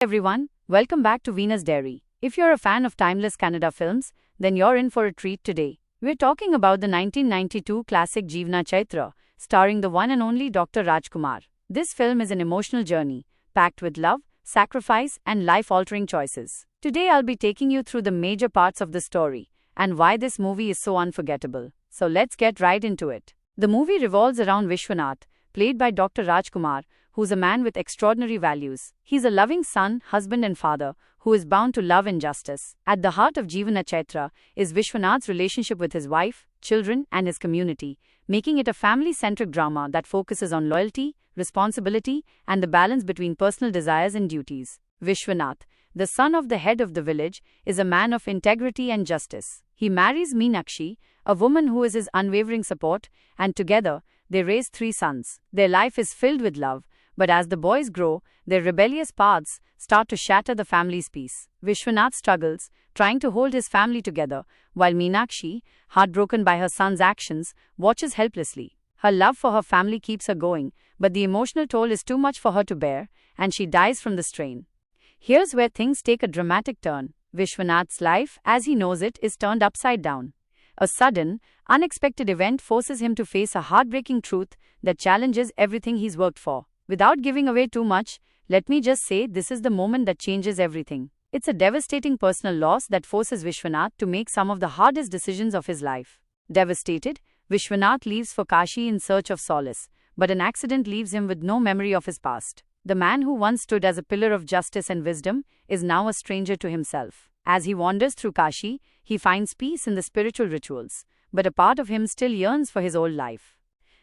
Everyone, welcome back to Venus Dairy. If you're a fan of timeless Kannada films, then you're in for a treat today. We're talking about the 1992 classic Jeevana Chaitra, starring the one and only Dr. Rajkumar. This film is an emotional journey, packed with love, sacrifice, and life-altering choices. Today I'll be taking you through the major parts of the story, and why this movie is so unforgettable. So let's get right into it. The movie revolves around Vishwanath, played by Dr. Rajkumar, who's a man with extraordinary values. He's a loving son, husband and father, who is bound to love and justice. At the heart of Jeevana Chaitra is Vishwanath's relationship with his wife, children and his community, making it a family-centric drama that focuses on loyalty, responsibility and the balance between personal desires and duties. Vishwanath, the son of the head of the village, is a man of integrity and justice. He marries Meenakshi, a woman who is his unwavering support, and together, they raise 3 sons. Their life is filled with love, but as the boys grow, their rebellious paths start to shatter the family's peace. Vishwanath struggles, trying to hold his family together, while Meenakshi, heartbroken by her son's actions, watches helplessly. Her love for her family keeps her going, but the emotional toll is too much for her to bear, and she dies from the strain. Here's where things take a dramatic turn. Vishwanath's life, as he knows it, is turned upside down. A sudden, unexpected event forces him to face a heartbreaking truth that challenges everything he's worked for. Without giving away too much, let me just say this is the moment that changes everything. It's a devastating personal loss that forces Vishwanath to make some of the hardest decisions of his life. Devastated, Vishwanath leaves for Kashi in search of solace, but an accident leaves him with no memory of his past. The man who once stood as a pillar of justice and wisdom is now a stranger to himself. As he wanders through Kashi, he finds peace in the spiritual rituals, but a part of him still yearns for his old life.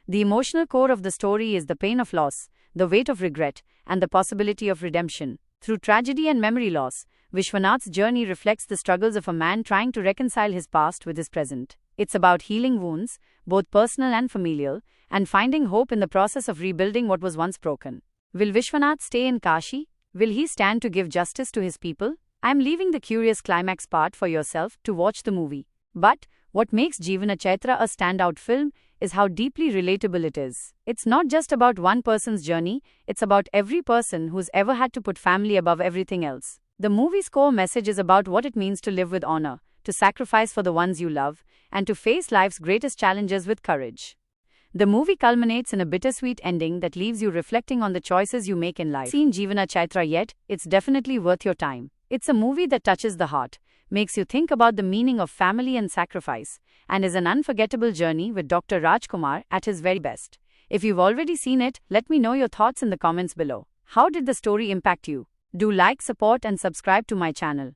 The emotional core of the story is the pain of loss, the weight of regret, and the possibility of redemption. Through tragedy and memory loss, Vishwanath's journey reflects the struggles of a man trying to reconcile his past with his present. It's about healing wounds, both personal and familial, and finding hope in the process of rebuilding what was once broken. Will Vishwanath stay in Kashi? Will he stand to give justice to his people? I'm leaving the curious climax part for yourself to watch the movie. But what makes Jeevana Chaitra a standout film is how deeply relatable it is. It's not just about one person's journey, it's about every person who's ever had to put family above everything else. The movie's core message is about what it means to live with honor, to sacrifice for the ones you love, and to face life's greatest challenges with courage. The movie culminates in a bittersweet ending that leaves you reflecting on the choices you make in life. Seen Jeevana Chaitra yet? It's definitely worth your time. It's a movie that touches the heart, makes you think about the meaning of family and sacrifice, and is an unforgettable journey with Dr. Rajkumar at his very best. If you've already seen it, let me know your thoughts in the comments below. How did the story impact you? Do like, support and subscribe to my channel.